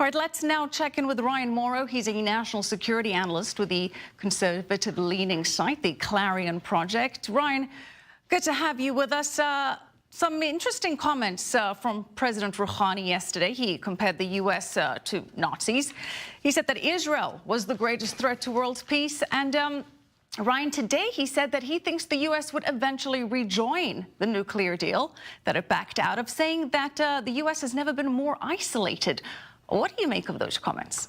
All right, let's now check in with Ryan Mauro. He's a national security analyst with the conservative-leaning site, the Clarion Project. Ryan, good to have you with us. Some interesting comments from President Rouhani yesterday. He compared the U.S. To Nazis. He said that Israel was the greatest threat to world peace. And Ryan, today he said that he thinks the U.S. would eventually rejoin the nuclear deal that it backed out of, saying that the U.S. has never been more isolated. What do you make of those comments?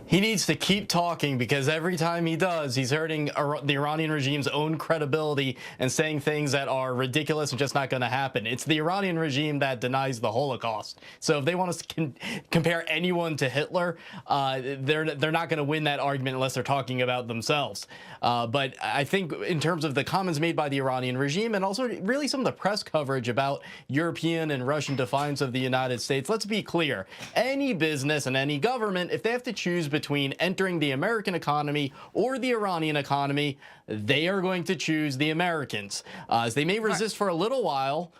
He needs to keep talking, because every time he does, he's hurting the Iranian regime's own credibility and saying things that are ridiculous and just not going to happen. It's the Iranian regime that denies the Holocaust. So if they want us to compare anyone to Hitler, they're not going to win that argument unless they're talking about themselves. But I think in terms of the comments made by the Iranian regime, and also really some of the press coverage about European and Russian defiance of the United States, let's be clear. Any business and any government, if they have to choose between entering the American economy or the Iranian economy, they are going to choose the Americans. As they may resist for a little while,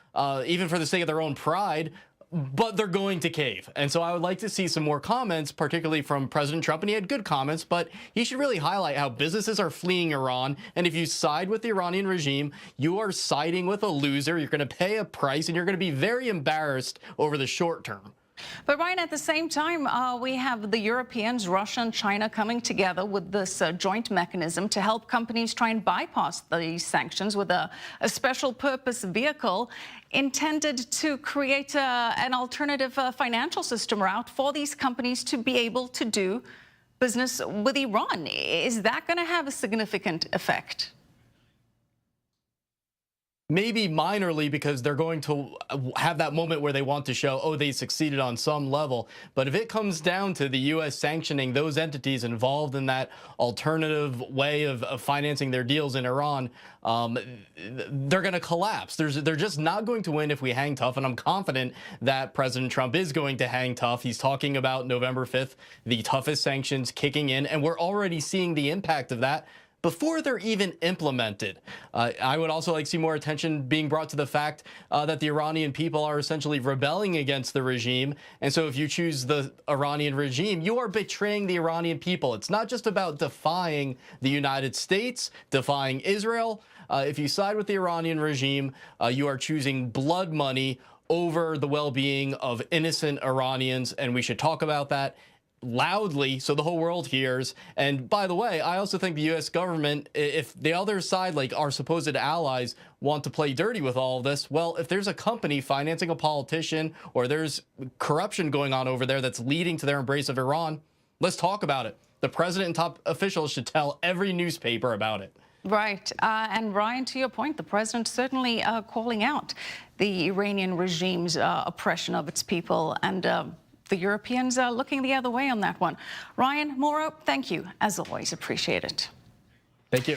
even for the sake of their own pride, but they're going to cave. And so I would like to see some more comments, particularly from President Trump. And he had good comments, but he should really highlight how businesses are fleeing Iran. And if you side with the Iranian regime, you are siding with a loser. You're going to pay a price, and you're going to be very embarrassed over the short term. But Ryan, at the same time, we have the Europeans, Russia and China coming together with this joint mechanism to help companies try and bypass these sanctions with a special purpose vehicle intended to create an alternative financial system route for these companies to be able to do business with Iran. Is that going to have a significant effect? Maybe minorly, because they're going to have that moment where they want to show, oh, they succeeded on some level. But if it comes down to the U.S. sanctioning those entities involved in that alternative way of financing their deals in Iran, they're going to collapse. They're just not going to win if we hang tough. And I'm confident that President Trump is going to hang tough. He's talking about November 5th, the toughest sanctions kicking in. And we're already seeing the impact of that before they're even implemented. I would also like to see more attention being brought to the fact that the Iranian people are essentially rebelling against the regime. And so if you choose the Iranian regime, you are betraying the Iranian people. It's not just about defying the United States, defying Israel. If you side with the Iranian regime, you are choosing blood money over the well-being of innocent Iranians, and we should talk about that loudly so the whole world hears. And by the way, I also think the U.S. government, if the other side, like our supposed allies, want to play dirty with all of this, well, if there's a company financing a politician or there's corruption going on over there that's leading to their embrace of Iran, let's talk about it. The president and top officials should tell every newspaper about it. Right. And Ryan, to your point, the president certainly calling out the Iranian regime's oppression of its people, and the Europeans are looking the other way on that one. Ryan, Mauro, thank you. As always, appreciate it. Thank you.